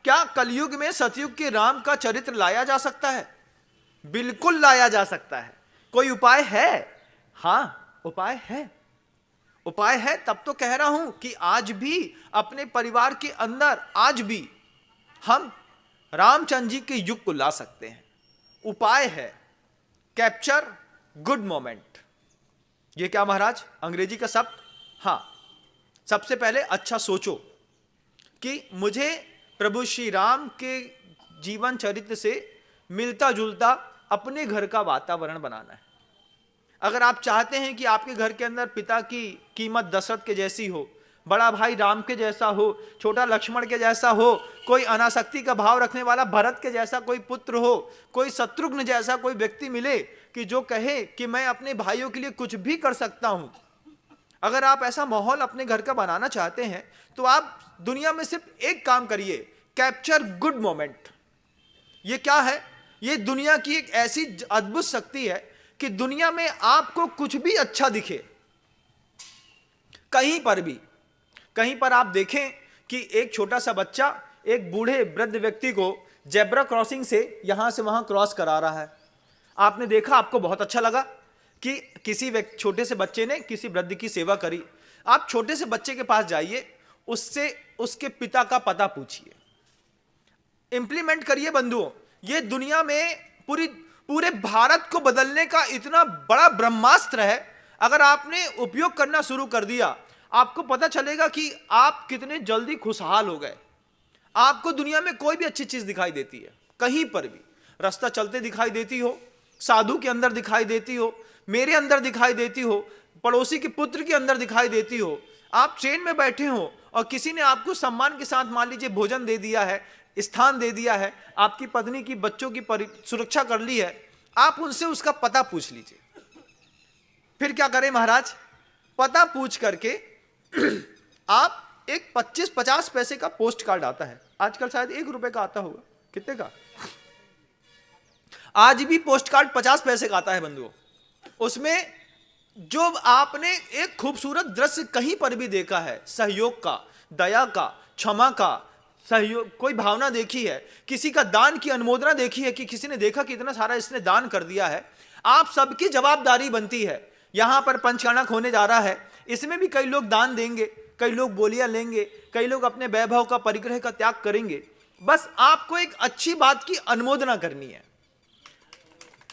क्या कलयुग में सतयुग के राम का चरित्र लाया जा सकता है? बिल्कुल लाया जा सकता है। कोई उपाय है? हां, उपाय है। उपाय है, तब तो कह रहा हूं कि आज भी अपने परिवार के अंदर आज भी हम रामचंद्र जी के युग को ला सकते हैं। उपाय है कैप्चर गुड मोमेंट। ये क्या महाराज, अंग्रेजी का शब्द? हां, सबसे पहले अच्छा सोचो कि मुझे प्रभु श्री राम के जीवन चरित्र से मिलता जुलता अपने घर का वातावरण बनाना है। अगर आप चाहते हैं कि आपके घर के अंदर पिता की कीमत दशरथ के जैसी हो, बड़ा भाई राम के जैसा हो, छोटा लक्ष्मण के जैसा हो, कोई अनासक्ति का भाव रखने वाला भरत के जैसा कोई पुत्र हो, कोई शत्रुघ्न जैसा कोई व्यक्ति मिले कि जो कहे कि मैं अपने भाइयों के लिए कुछ भी कर सकता हूं, अगर आप ऐसा माहौल अपने घर का बनाना चाहते हैं तो आप दुनिया में सिर्फ एक काम करिए, कैप्चर गुड मोमेंट। ये क्या है? ये दुनिया की एक ऐसी अद्भुत शक्ति है कि दुनिया में आपको कुछ भी अच्छा दिखे, कहीं पर भी, कहीं पर आप देखें कि एक छोटा सा बच्चा एक बूढ़े वृद्ध व्यक्ति को जेब्रा क्रॉसिंग से यहां से वहां क्रॉस करा रहा है, आपने देखा, आपको बहुत अच्छा लगा कि किसी छोटे से बच्चे ने किसी वृद्ध की सेवा करी। आप छोटे से बच्चे के पास जाइए, उससे उसके पिता का पता पूछिए, इंप्लीमेंट करिए बंधुओं। ये दुनिया में पूरे भारत को बदलने का इतना बड़ा ब्रह्मास्त्र है। अगर आपने उपयोग करना शुरू कर दिया, आपको पता चलेगा कि आप कितने जल्दी खुशहाल हो गए। आपको दुनिया में कोई भी अच्छी चीज दिखाई देती है, कहीं पर भी रास्ता चलते दिखाई देती हो, साधु के अंदर दिखाई देती हो, मेरे अंदर दिखाई देती हो, पड़ोसी के पुत्र के अंदर दिखाई देती हो। आप ट्रेन में बैठे हो और किसी ने आपको सम्मान के साथ मान लीजिए भोजन दे दिया है, स्थान दे दिया है, आपकी पत्नी की बच्चों की सुरक्षा कर ली है, आप उनसे उसका पता पूछ लीजिए। फिर क्या करें महाराज? पता पूछ करके आप एक 25-50 पैसे का पोस्ट कार्ड आता है, आजकल शायद 1 रुपए का आता होगा, कितने का? आज भी पोस्ट कार्ड 50 पैसे का आता है बंधुओं। उसमें जो आपने एक खूबसूरत दृश्य कहीं पर भी देखा है, सहयोग का, दया का, क्षमा का, सहयोग, कोई भावना देखी है, किसी का दान की अनुमोदना देखी है कि किसी ने देखा कि इतना सारा इसने दान कर दिया है, आप सबकी जवाबदारी बनती है। यहां पर पंचकर्णक होने जा रहा है, इसमें भी कई लोग दान देंगे, कई लोग बोलियां लेंगे, कई लोग अपने वैभव का परिग्रह का त्याग करेंगे। बस आपको एक अच्छी बात की अनुमोदना करनी है।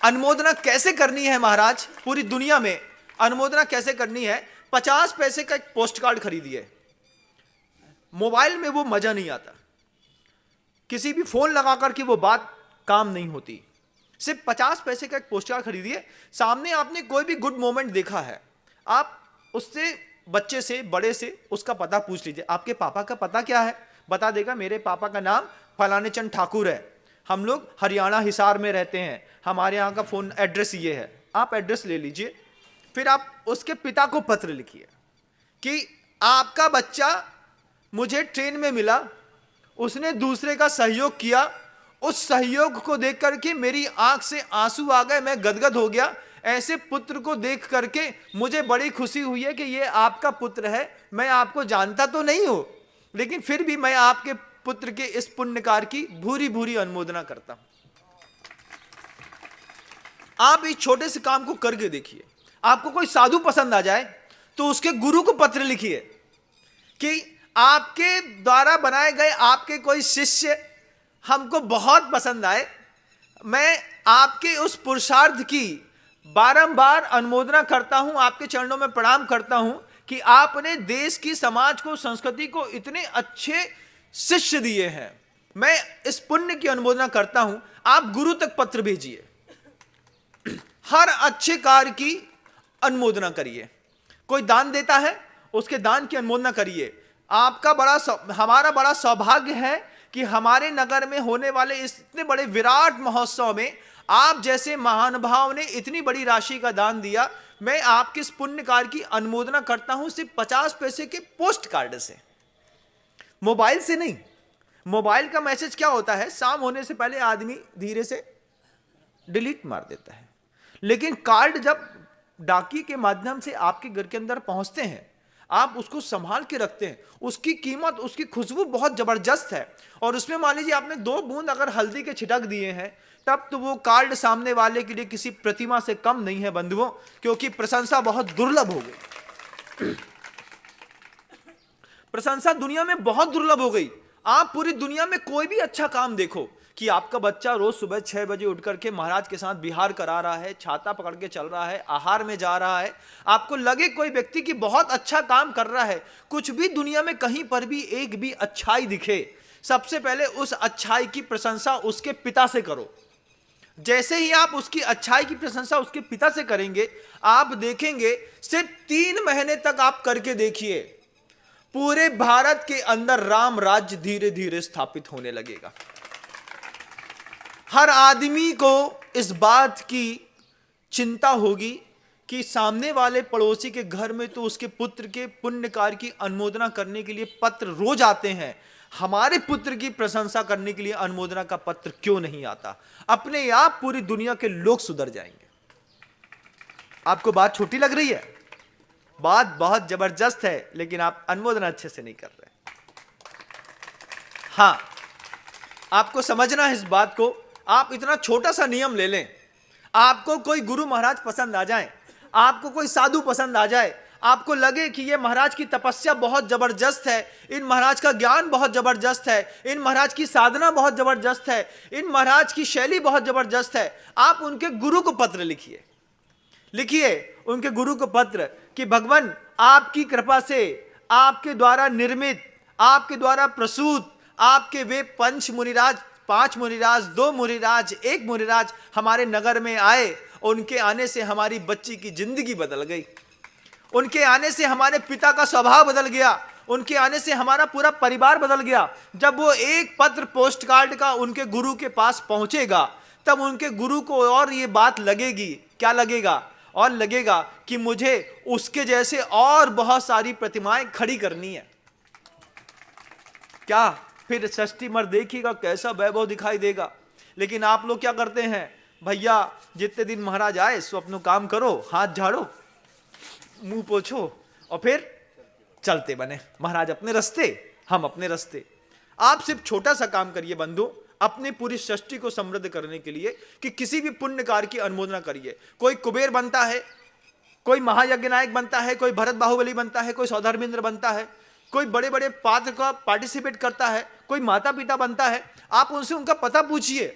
अनुमोदना कैसे करनी है महाराज? पूरी दुनिया में अनुमोदना कैसे करनी है? 50 पैसे का एक पोस्ट कार्ड खरीदिए। मोबाइल में वो मजा नहीं आता, किसी भी फोन लगाकर के वो बात काम नहीं होती। सिर्फ 50 पैसे का एक पोस्ट कार्ड खरीदिए। सामने आपने कोई भी गुड मोमेंट देखा है, आप उससे, बच्चे से, बड़े से उसका पता पूछ लीजिए। आपके पापा का पता क्या है? बता देगा, मेरे पापा का नाम फलाने चंद ठाकुर है, हम लोग हरियाणा हिसार में रहते हैं, हमारे यहाँ का फोन एड्रेस ये है। आप एड्रेस ले लीजिए, फिर आप उसके पिता को पत्र लिखिए कि आपका बच्चा मुझे ट्रेन में मिला, उसने दूसरे का सहयोग किया, उस सहयोग को देख करके मेरी आंख से आंसू आ गए, मैं गदगद हो गया। ऐसे पुत्र को देख करके मुझे बड़ी खुशी हुई है कि ये आपका पुत्र है। मैं आपको जानता तो नहीं हूं, लेकिन फिर भी मैं आपके पुत्र के इस पुण्य कार्य की भूरी भूरी अनुमोदना करता हूं। आप इस छोटे से काम को करके देखिए। आपको कोई साधु पसंद आ जाए तो उसके गुरु को पत्र लिखिए कि आपके द्वारा बनाए गए आपके कोई शिष्य हमको बहुत पसंद आए, मैं आपके उस पुरुषार्थ की बारंबार अनुमोदना करता हूं, आपके चरणों में प्रणाम करता हूं कि आपने देश की, समाज को, संस्कृति को इतने अच्छे शिष्य दिए हैं। मैं इस पुण्य की अनुमोदना करता हूं। आप गुरु तक पत्र भेजिए, हर अच्छे कार्य की अनुमोदना करिए। कोई दान देता है, उसके दान की अनुमोदना करिए। हमारा बड़ा सौभाग्य है कि हमारे नगर में होने वाले इतने बड़े विराट महोत्सव में आप जैसे महानुभाव ने इतनी बड़ी राशि का दान दिया। मैं आपके इस पुण्य कार्य की अनुमोदना करता हूं सिर्फ 50 पैसे के पोस्ट कार्ड से, मोबाइल से नहीं। मोबाइल का मैसेज क्या होता है, शाम होने से पहले आदमी धीरे से डिलीट मार देता है, लेकिन कार्ड जब डाकिए के माध्यम से आपके घर के अंदर पहुंचते हैं, आप उसको संभाल के रखते हैं, उसकी कीमत, उसकी खुशबू बहुत जबरदस्त है। और उसमें मान लीजिए आपने 2 बूंद अगर हल्दी के छिड़क दिए हैं, तब तो वो कार्ड सामने वाले के लिए किसी प्रतिमा से कम नहीं है बंधुओं, क्योंकि प्रशंसा बहुत दुर्लभ हो गई। प्रशंसा दुनिया में बहुत दुर्लभ हो गई। आप पूरी दुनिया में कोई भी अच्छा काम देखो कि आपका बच्चा रोज सुबह 6 बजे उठ करके महाराज के साथ विहार करा रहा है, छाता पकड़ के चल रहा है, आहार में जा रहा है, आपको लगे कोई व्यक्ति की बहुत अच्छा काम कर रहा है, कुछ भी दुनिया में कहीं पर भी एक भी अच्छाई दिखे, सबसे पहले उस अच्छाई की प्रशंसा उसके पिता से करो। जैसे ही आप उसकी अच्छाई की प्रशंसा उसके पिता से करेंगे, आप देखेंगे सिर्फ 3 महीने तक आप करके देखिए, पूरे भारत के अंदर राम राज्य धीरे धीरे स्थापित होने लगेगा। हर आदमी को इस बात की चिंता होगी कि सामने वाले पड़ोसी के घर में तो उसके पुत्र के पुण्य कार्य की अनुमोदना करने के लिए पत्र रोज आते हैं, हमारे पुत्र की प्रशंसा करने के लिए अनुमोदना का पत्र क्यों नहीं आता? अपने आप पूरी दुनिया के लोग सुधर जाएंगे। आपको बात छोटी लग रही है? बात बहुत जबरदस्त है, लेकिन आप अनुमोदना अच्छे से नहीं कर रहे। हां, आपको समझना है इस बात को। आप इतना छोटा सा नियम ले लें, आपको कोई गुरु महाराज पसंद आ जाए, आपको कोई साधु पसंद आ जाए, आपको लगे कि ये महाराज की तपस्या बहुत जबरदस्त है, इन महाराज का ज्ञान बहुत जबरदस्त है, इन महाराज की साधना बहुत जबरदस्त है, इन महाराज की शैली बहुत जबरदस्त है, आप उनके गुरु को पत्र लिखिए। लिखिए उनके गुरु को पत्र कि भगवान आपकी कृपा से, आपके द्वारा निर्मित, आपके द्वारा प्रसूत, आपके वे 5 मुनिराज, 5 मुनिराज, 2 मुनिराज, 1 मुनिराज हमारे नगर में आए। उनके आने से हमारी बच्ची की जिंदगी बदल गई, उनके आने से हमारे पिता का स्वभाव बदल गया, उनके आने से हमारा पूरा परिवार बदल गया। जब वो एक पत्र पोस्ट कार्ड का उनके गुरु के पास पहुंचेगा, तब उनके गुरु को और ये बात लगेगी, क्या लगेगा? और लगेगा कि मुझे उसके जैसे और बहुत सारी प्रतिमाएं खड़ी करनी है। क्या फिर षष्ठी मर देखिएगा कैसा वैभव दिखाई देगा। लेकिन आप लोग क्या करते हैं? भैया जितने दिन महाराज आए सो अपना काम करो, हाथ झाड़ो, मुंह पोछो और फिर चलते बने, महाराज अपने रास्ते, हम अपने रास्ते। आप सिर्फ छोटा सा काम करिए बंधु, अपने पूरी सृष्टि को समृद्ध करने के लिए कि किसी भी पुण्य कार्य की अनुमोदना करिए। कोई कुबेर बनता है, कोई महायज्ञ नायक बनता है, कोई भरत बाहुबली बनता है, कोई सौधर्मेंद्र बनता है, कोई बड़े बड़े पात्र का पार्टिसिपेट करता है, कोई माता पिता बनता है। आप उनसे उनका पता पूछिए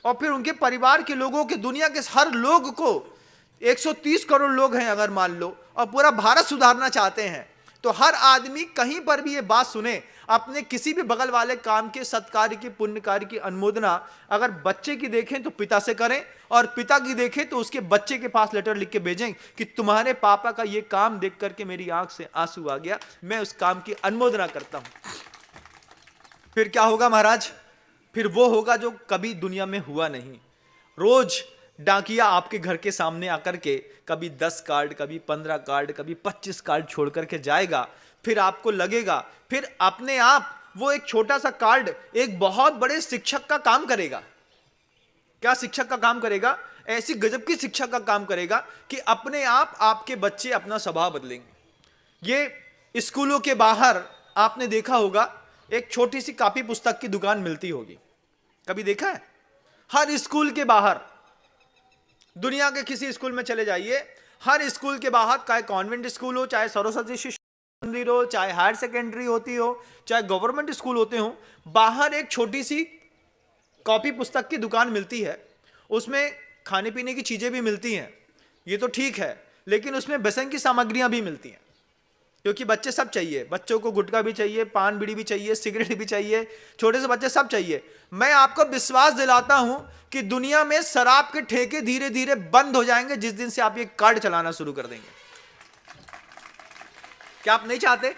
और फिर उनके परिवार के लोगों के, दुनिया के हर लोग को, 130 करोड़ लोग हैं अगर मान लो, और पूरा भारत सुधारना चाहते हैं, तो हर आदमी कहीं पर भी ये बात सुने, अपने किसी भी बगल वाले काम के, सत्कार्य की, पुण्य कार्य की अनुमोदना अगर बच्चे की देखें तो पिता से करें, और पिता की देखें तो उसके बच्चे के पास लेटर लिख के भेजें कि तुम्हारे पापा का ये काम देख करके मेरी आंख से आंसू आ गया, मैं उस काम की अनुमोदना करता हूं। फिर क्या होगा महाराज? फिर वो होगा जो कभी दुनिया में हुआ नहीं। रोज डाकिया आपके घर के सामने आकर के कभी 10 कार्ड, कभी 15 कार्ड, कभी 25 कार्ड छोड़ करके जाएगा। फिर आपको लगेगा, फिर अपने आप वो एक छोटा सा कार्ड एक बहुत बड़े शिक्षक का काम करेगा। क्या शिक्षक का काम करेगा? ऐसी गजब की शिक्षा का काम करेगा कि अपने आप आपके बच्चे अपना स्वभाव बदलेंगे। ये स्कूलों के बाहर आपने देखा होगा, एक छोटी सी कॉपी पुस्तक की दुकान मिलती होगी, कभी देखा है? हर स्कूल के बाहर, दुनिया के किसी स्कूल में चले जाइए, हर स्कूल के बाहर, चाहे कॉन्वेंट स्कूल हो, चाहे सरस्वती शिशु मंदिर हो, चाहे हायर सेकेंडरी होती हो, चाहे गवर्नमेंट स्कूल होते हो, बाहर एक छोटी सी कॉपी पुस्तक की दुकान मिलती है। उसमें खाने पीने की चीजें भी मिलती हैं, ये तो ठीक है, लेकिन उसमें व्यसन की सामग्रियां भी मिलती हैं, क्योंकि बच्चे सब चाहिए, बच्चों को गुटखा भी चाहिए, पान बीड़ी भी चाहिए, सिगरेट भी चाहिए, छोटे से बच्चे सब चाहिए। मैं आपको विश्वास दिलाता हूं कि दुनिया में शराब के ठेके धीरे धीरे बंद हो जाएंगे जिस दिन से आप ये कार्ड चलाना शुरू कर देंगे। क्या आप नहीं चाहते?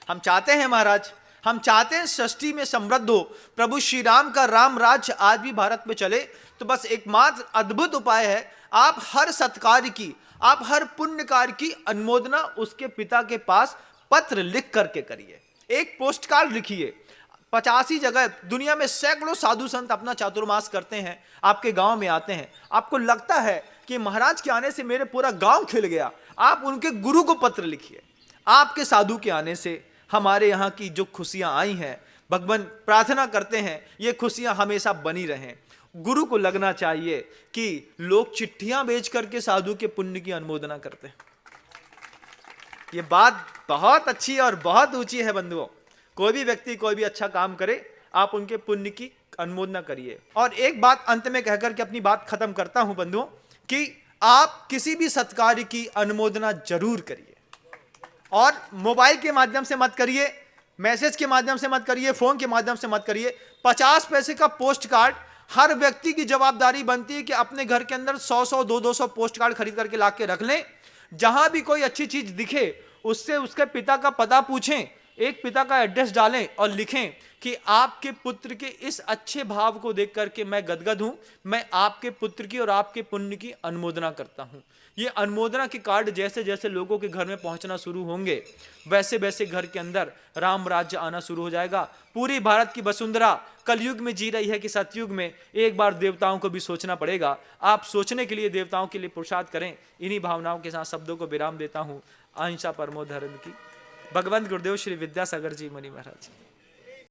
हम चाहते हैं महाराज, हम चाहते हैं सृष्टि में समृद्ध हो, प्रभु श्री राम का राम राज्य आज भी भारत में चले। तो बस एकमात्र अद्भुत उपाय है, आप हर सत्कार्य की, आप हर पुण्य कार्य की अनुमोदना उसके पिता के पास पत्र लिख करके करिए। एक पोस्ट कार्ड लिखिए। 85 जगह दुनिया में सैकड़ों साधु संत अपना चातुर्मास करते हैं, आपके गांव में आते हैं। आपको लगता है कि महाराज के आने से मेरे पूरा गांव खिल गया, आप उनके गुरु को पत्र लिखिए, आपके साधु के आने से हमारे यहाँ की जो खुशियां आई हैं, भगवान प्रार्थना करते हैं ये खुशियां हमेशा बनी रहें। गुरु को लगना चाहिए कि लोग चिट्ठियां बेच करके साधु के पुण्य की अनुमोदना करते हैं। ये बात बहुत अच्छी और बहुत ऊंची है बंधुओं। कोई भी व्यक्ति कोई भी अच्छा काम करे, आप उनके पुण्य की अनुमोदना करिए। और एक बात अंत में कहकर के अपनी बात खत्म करता हूं बंधुओं, कि आप किसी भी सत्कार्य की अनुमोदना जरूर करिए, और मोबाइल के माध्यम से मत करिए, मैसेज के माध्यम से मत करिए, फोन के माध्यम से मत करिए। 50 पैसे का पोस्ट कार्ड, हर व्यक्ति की जवाबदारी बनती है कि अपने घर के अंदर 100-100, 200 पोस्ट कार्ड खरीद करके ला के रख लें। जहां भी कोई अच्छी चीज दिखे उससे उसके पिता का पता पूछें, एक पिता का एड्रेस डालें और लिखें कि आपके पुत्र के इस अच्छे भाव को देख करके मैं गदगद हूं, मैं आपके पुत्र की और आपके पुण्य की अनुमोदना करता हूं। ये अनुमोदना के कार्ड जैसे जैसे लोगों के घर में पहुंचना शुरू होंगे, वैसे वैसे घर के अंदर राम राज्य आना शुरू हो जाएगा। पूरी भारत की वसुंधरा कलयुग में जी रही है कि सतयुग में, एक बार देवताओं को भी सोचना पड़ेगा। आप सोचने के लिए, देवताओं के लिए पुरुषार्थ करें। इन्हीं भावनाओं के साथ शब्दों को विराम देता हूं। अहिंसा परमो धर्म की। भगवंत गुरुदेव श्री विद्यासागर जी मुनि महाराज।